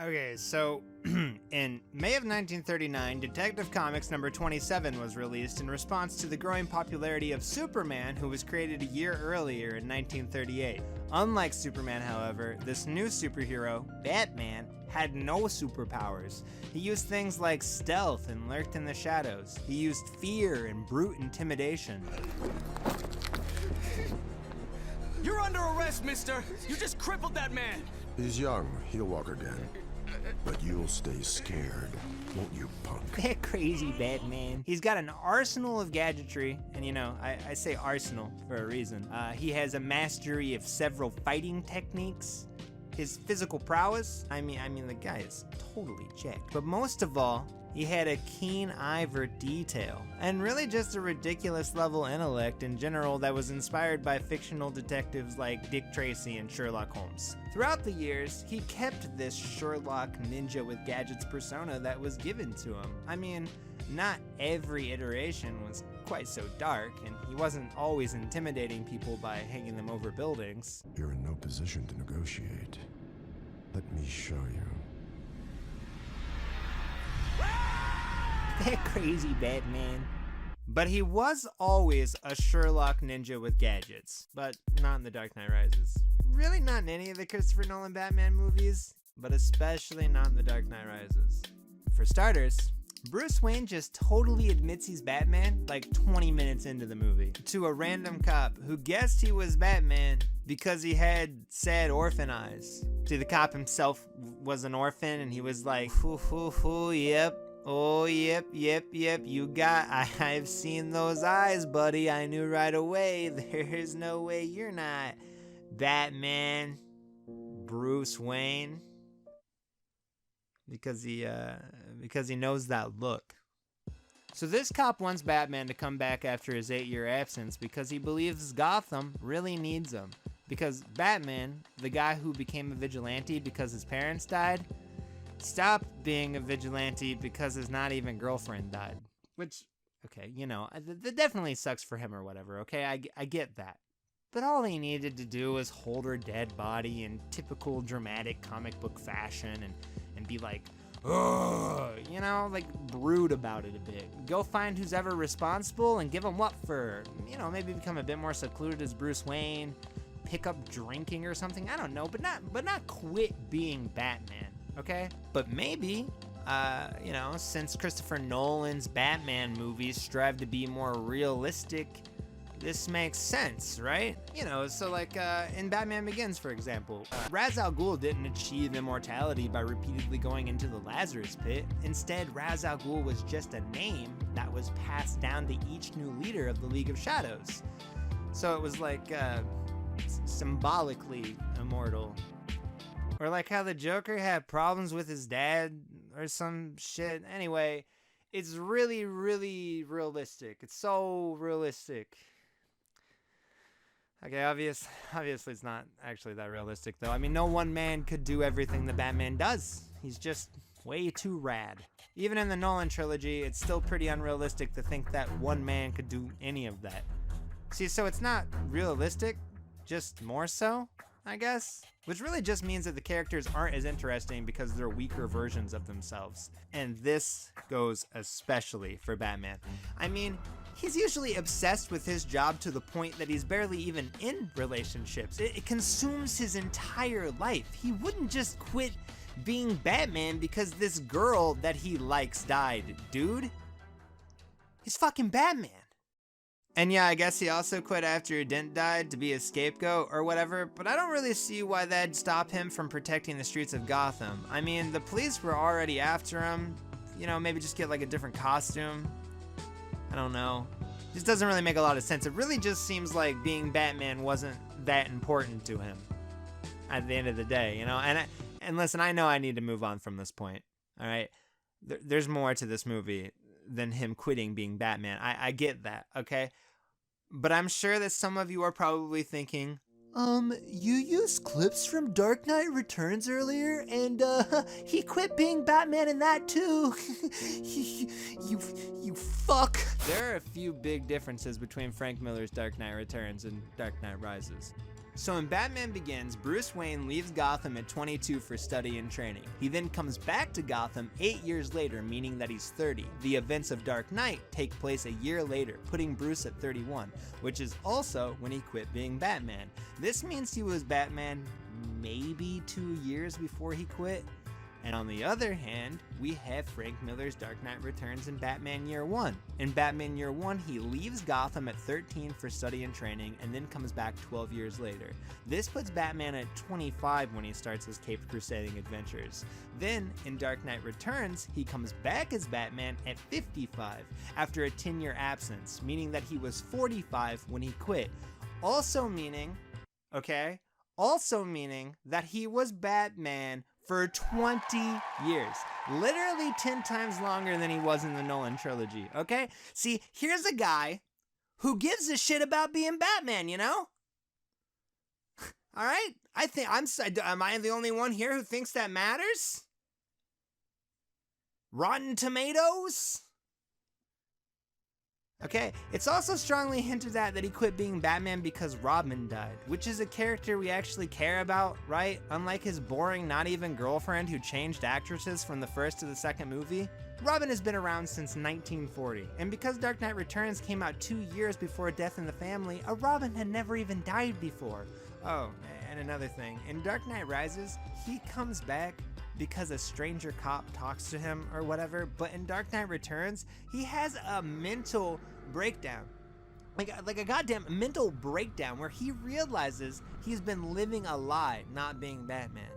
Okay, so in May of 1939, Detective Comics number 27 was released in response to the growing popularity of Superman, who was created a year earlier in 1938. Unlike Superman, however, this new superhero, Batman, had no superpowers. He used things like stealth and lurked in the shadows. He used fear and brute intimidation. You're under arrest, mister! You just crippled that man! He's young. He'll walk again. But you'll stay scared, won't you, punk? That crazy Batman. He's got an arsenal of gadgetry, and you know, I say arsenal for a reason. He has a mastery of several fighting techniques. His physical prowess, I mean, the guy is totally jacked. But most of all, he had a keen eye for detail, and really just a ridiculous level intellect in general that was inspired by fictional detectives like Dick Tracy and Sherlock Holmes. Throughout the years, he kept this Sherlock ninja with gadgets persona that was given to him. I mean, not every iteration was quite so dark, and he wasn't always intimidating people by hanging them over buildings. You're in no position to negotiate. Let me show you. That crazy Batman. But he was always a Sherlock ninja with gadgets, but not in The Dark Knight Rises. Really not in any of the Christopher Nolan Batman movies, but especially not in The Dark Knight Rises. For starters, Bruce Wayne just totally admits he's Batman like 20 minutes into the movie to a random cop who guessed he was Batman because he had sad orphan eyes. See, the cop himself was an orphan and he was like, yep. Oh, yep, you got, I've seen those eyes, buddy. I knew right away. There's no way you're not Batman, Bruce Wayne. Because he knows that look. So this cop wants Batman to come back after his 8-year absence because he believes Gotham really needs him. Because Batman, the guy who became a vigilante because his parents died, stopped being a vigilante because his not even girlfriend died. Which, okay, you know, that definitely sucks for him or whatever, okay? I get that. But all he needed to do was hold her dead body in typical dramatic comic book fashion and be like, ugh, you know, like brood about it a bit. Go find who's ever responsible and give him what for, you know, maybe become a bit more secluded as Bruce Wayne, pick up drinking or something, I don't know, but not quit being Batman. Okay? But maybe, you know, since Christopher Nolan's Batman movies strive to be more realistic, this makes sense, right? You know, so like in Batman Begins, for example, Ra's al Ghul didn't achieve immortality by repeatedly going into the Lazarus pit. Instead, Ra's al Ghul was just a name that was passed down to each new leader of the League of Shadows. So it was like symbolically immortal. Or like how the Joker had problems with his dad or some shit. Anyway, it's really, really realistic. It's so realistic. Okay, obviously it's not actually that realistic though. I mean, no one man could do everything the Batman does. He's just way too rad. Even in the Nolan trilogy, it's still pretty unrealistic to think that one man could do any of that. See, so it's not realistic, just more so, I guess. Which really just means that the characters aren't as interesting because they're weaker versions of themselves. And this goes especially for Batman. I mean, he's usually obsessed with his job to the point that he's barely even in relationships. It consumes his entire life. He wouldn't just quit being Batman because this girl that he likes died, dude. He's fucking Batman. And yeah, I guess he also quit after Dent died to be a scapegoat or whatever, but I don't really see why that'd stop him from protecting the streets of Gotham. I mean, the police were already after him. You know, maybe just get like a different costume. I don't know. Just doesn't really make a lot of sense. It really just seems like being Batman wasn't that important to him at the end of the day, you know? And listen, I know I need to move on from this point, all right? There's more to this movie than him quitting being Batman. I get that, okay? But I'm sure that some of you are probably thinking, you used clips from Dark Knight Returns earlier, and, he quit being Batman in that too. you fuck. There are a few big differences between Frank Miller's Dark Knight Returns and Dark Knight Rises. So in Batman Begins, Bruce Wayne leaves Gotham at 22 for study and training. He then comes back to Gotham 8 years later, meaning that he's 30. The events of Dark Knight take place a year later, putting Bruce at 31, which is also when he quit being Batman. This means he was Batman maybe 2 years before he quit. And on the other hand, we have Frank Miller's Dark Knight Returns in Batman Year 1. In Batman Year 1, he leaves Gotham at 13 for study and training, and then comes back 12 years later. This puts Batman at 25 when he starts his Caped Crusading adventures. Then, in Dark Knight Returns, he comes back as Batman at 55, after a 10-year absence, meaning that he was 45 when he quit. Also meaning that he was Batman for 20 years. Literally 10 times longer than he was in the Nolan trilogy, okay? See, here's a guy who gives a shit about being Batman, you know? All right? Am I the only one here who thinks that matters? Rotten Tomatoes? Okay, it's also strongly hinted at that he quit being Batman because Robin died, which is a character we actually care about, right? Unlike his boring, not even girlfriend who changed actresses from the first to the second movie, Robin has been around since 1940, and because Dark Knight Returns came out 2 years before Death in the Family, a Robin had never even died before. Oh, and another thing, in Dark Knight Rises, he comes back because a stranger cop talks to him or whatever, but in Dark Knight Returns, he has a mental breakdown. Like a goddamn mental breakdown where he realizes he's been living a lie, not being Batman.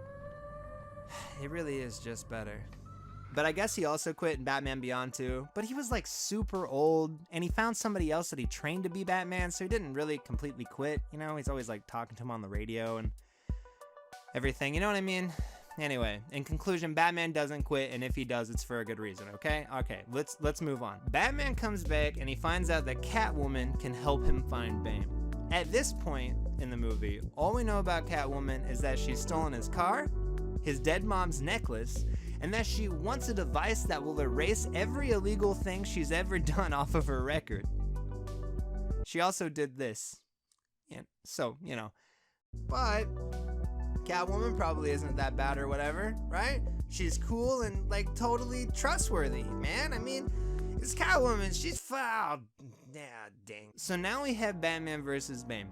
It really is just better. But I guess he also quit in Batman Beyond too, but he was like super old, and he found somebody else that he trained to be Batman, so he didn't really completely quit, you know? He's always like talking to him on the radio and everything, you know what I mean? Anyway, in conclusion, Batman doesn't quit, and if he does, it's for a good reason, okay? Okay, let's move on. Batman comes back, and he finds out that Catwoman can help him find Bane. At this point in the movie, all we know about Catwoman is that she's stolen his car, his dead mom's necklace, and that she wants a device that will erase every illegal thing she's ever done off of her record. She also did this. So, you know. But Catwoman probably isn't that bad or whatever, right? She's cool and like totally trustworthy, man. I mean, it's Catwoman. She's foul. Yeah, dang. So now we have Batman versus Bane.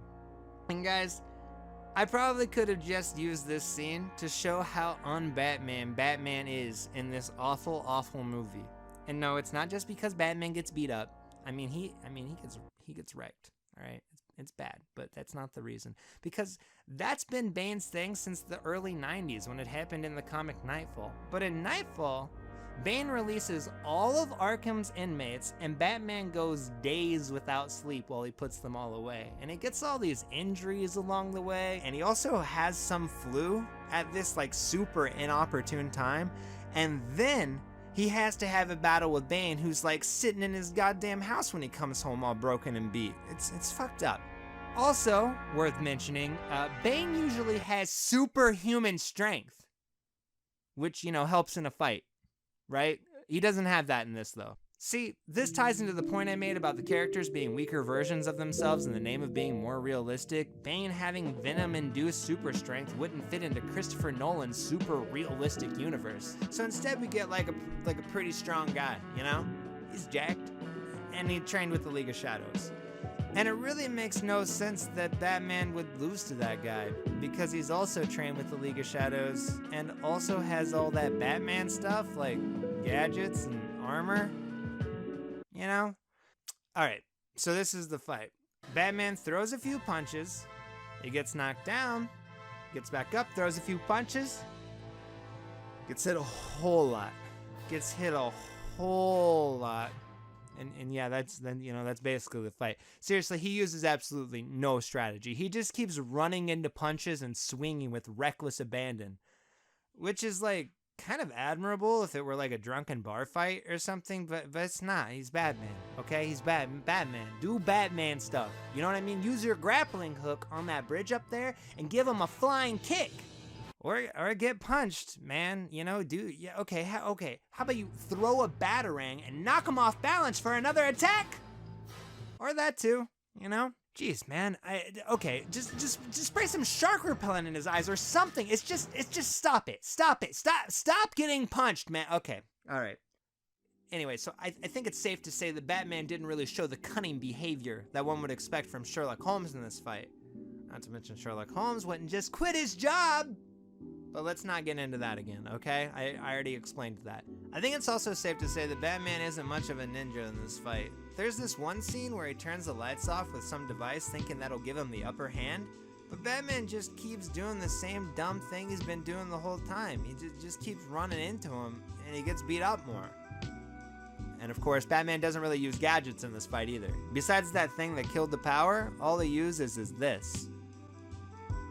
And guys, I probably could have just used this scene to show how un-Batman Batman is in this awful, awful movie. And no, it's not just because Batman gets beat up. He gets wrecked. All right. It's bad, but that's not the reason. Because that's been Bane's thing since the early 90s when it happened in the comic Nightfall. But in Nightfall, Bane releases all of Arkham's inmates, and Batman goes days without sleep while he puts them all away. And he gets all these injuries along the way, and he also has some flu at this like super inopportune time. And then he has to have a battle with Bane, who's like sitting in his goddamn house when he comes home all broken and beat. It's fucked up. Also, worth mentioning, Bane usually has superhuman strength, which, you know, helps in a fight, right? He doesn't have that in this, though. See, this ties into the point I made about the characters being weaker versions of themselves in the name of being more realistic. Bane having Venom-induced super strength wouldn't fit into Christopher Nolan's super realistic universe. So instead we get like a pretty strong guy, you know? He's jacked, and he trained with the League of Shadows. And it really makes no sense that Batman would lose to that guy, because he's also trained with the League of Shadows, and also has all that Batman stuff, like gadgets and armor. You know? Alright, so this is the fight. Batman throws a few punches, he gets knocked down, gets back up, throws a few punches, gets hit a whole lot. And yeah, that's basically the fight. Seriously, he uses absolutely no strategy. He just keeps running into punches and swinging with reckless abandon, which is like kind of admirable if it were like a drunken bar fight or something, but it's not. He's Batman, okay? He's Batman. Do Batman stuff. You know what I mean? Use your grappling hook on that bridge up there and give him a flying kick. Or get punched, man. You know, okay. How about you throw a batarang and knock him off balance for another attack? Or that too, you know? Jeez, man. Okay, just spray some shark repellent in his eyes or something. It's just stop it. Stop getting punched, man. Okay, all right. Anyway, so I think it's safe to say that Batman didn't really show the cunning behavior that one would expect from Sherlock Holmes in this fight. Not to mention Sherlock Holmes wouldn't just quit his job. But let's not get into that again, okay? I already explained that. I think it's also safe to say that Batman isn't much of a ninja in this fight. There's this one scene where he turns the lights off with some device thinking that'll give him the upper hand, but Batman just keeps doing the same dumb thing he's been doing the whole time. He just keeps running into him, and he gets beat up more. And of course, Batman doesn't really use gadgets in this fight either. Besides that thing that killed the power, all he uses is this.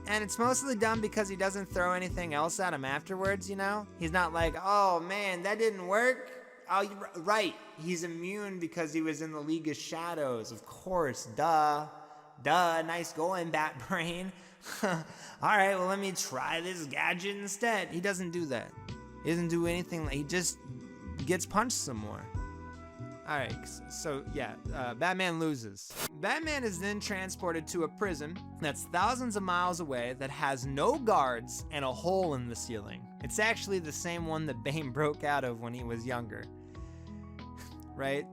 And it's mostly done because he doesn't throw anything else at him afterwards, you know? He's not like, oh man, that didn't work. Oh, right, he's immune because he was in the League of Shadows, of course, duh, nice going, Bat Brain. All right, well, let me try this gadget instead. He doesn't do that. He doesn't do anything, he just gets punched some more. All right, so yeah, Batman loses. Batman is then transported to a prison that's thousands of miles away that has no guards and a hole in the ceiling. It's actually the same one that Bane broke out of when he was younger, right?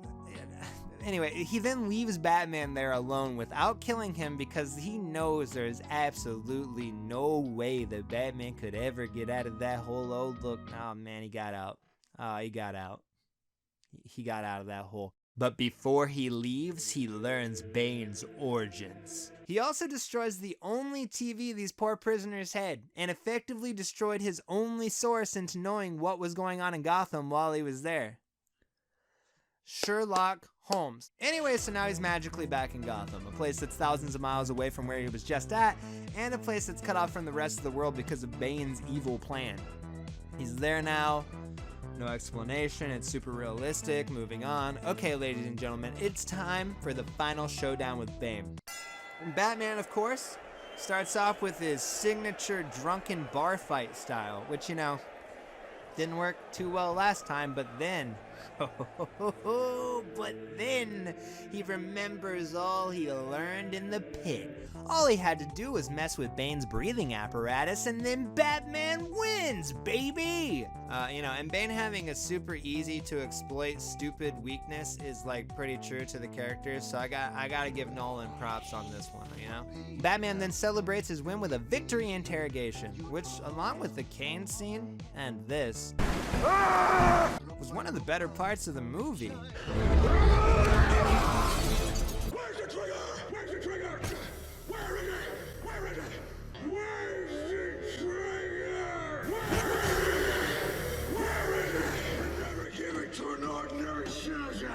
Anyway, he then leaves Batman there alone without killing him because he knows there's absolutely no way that Batman could ever get out of that hole. Oh, look, oh man, he got out. He got out. He got out of that hole. But before he leaves, he learns Bane's origins. He also destroys the only TV these poor prisoners had, and effectively destroyed his only source into knowing what was going on in Gotham while he was there. Sherlock Holmes. Anyway, so now he's magically back in Gotham, a place that's thousands of miles away from where he was just at, and a place that's cut off from the rest of the world because of Bane's evil plan. He's there now. No explanation, it's super realistic, moving on. Okay, ladies and gentlemen, it's time for the final showdown with Bane. And Batman, of course, starts off with his signature drunken bar fight style, which, you know, didn't work too well last time, but then, he remembers all he learned in the pit. All he had to do was mess with Bane's breathing apparatus, and then Batman wins, baby! And Bane having a super easy to exploit stupid weakness is like pretty true to the characters, so I gotta give Nolan props on this one, you know? Batman then celebrates his win with a victory interrogation, which, along with the Kane scene and this, was one of the better parts of the movie. Where's the trigger? Where's the trigger? Where is it? Where is it? Where's the trigger? Where is it? Never give it to an ordinary citizen.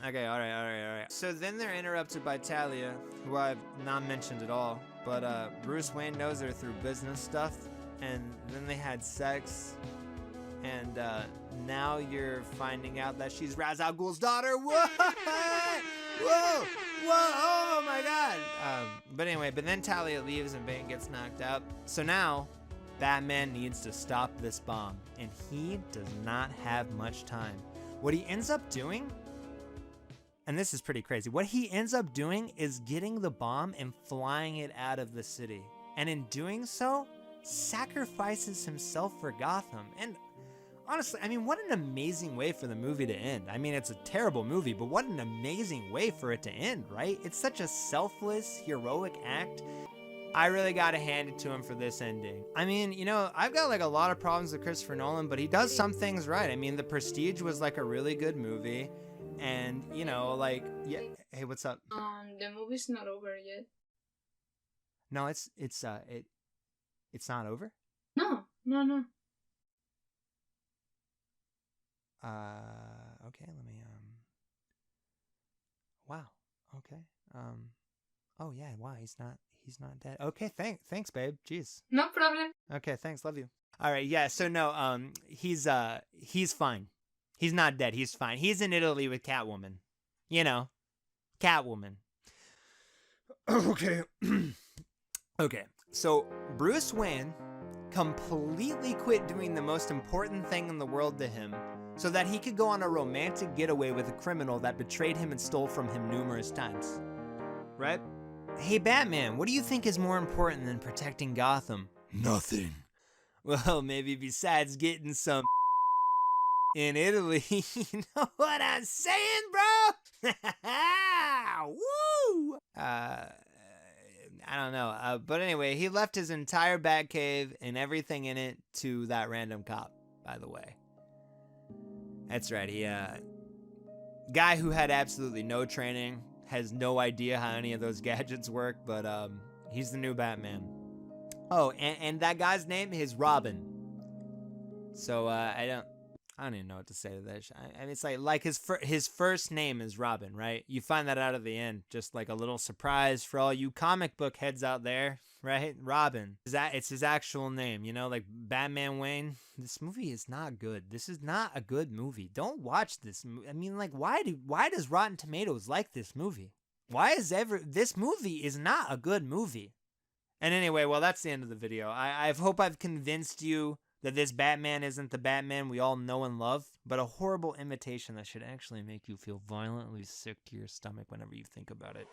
Okay, all right. So then they're interrupted by Talia, who I've not mentioned at all, but Bruce Wayne knows her through business stuff, and then they had sex, and now you're finding out that she's Ra's al Ghul's daughter. What? Whoa! Oh my God! But then Talia leaves and Bane gets knocked out. So now, Batman needs to stop this bomb, and he does not have much time. What he ends up doing, and this is pretty crazy, what he ends up doing is getting the bomb and flying it out of the city. And in doing so, sacrifices himself for Gotham. And honestly, I mean, what an amazing way for the movie to end. I mean, it's a terrible movie, but what an amazing way for it to end, right? It's such a selfless, heroic act. I really gotta hand it to him for this ending. I mean, you know, I've got like a lot of problems with Christopher Nolan, but he does some things right. I mean, The Prestige was like a really good movie. And, you know, like, yeah. Hey, what's up? The movie's not over yet. No, it's not over? No. Okay, let me, wow, okay, oh yeah, wow, he's not dead. Okay, thanks, babe, jeez. No problem. Okay, thanks, love you. All right, yeah, so no, he's fine. He's not dead, he's fine. He's in Italy with Catwoman. You know, Catwoman. Okay. Okay. So Bruce Wayne completely quit doing the most important thing in the world to him so that he could go on a romantic getaway with a criminal that betrayed him and stole from him numerous times. Right? Hey Batman, what do you think is more important than protecting Gotham? Nothing. Well, maybe besides getting some in Italy. You know what I'm saying, bro? Woo! I don't know. But anyway, he left his entire Batcave and everything in it to that random cop, by the way. That's right. He, guy who had absolutely no training, has no idea how any of those gadgets work, but he's the new Batman. Oh, and that guy's name is Robin. So I don't even know what to say to that. I mean, it's like his first name is Robin, right? You find that out at the end, just like a little surprise for all you comic book heads out there, right? Robin. It's his actual name, you know, like Batman Wayne. This movie is not good. This is not a good movie. Don't watch this movie. I mean, like, why does Rotten Tomatoes like this movie? This movie is not a good movie. And anyway, well, that's the end of the video. I hope I've convinced you that this Batman isn't the Batman we all know and love, but a horrible imitation that should actually make you feel violently sick to your stomach whenever you think about it.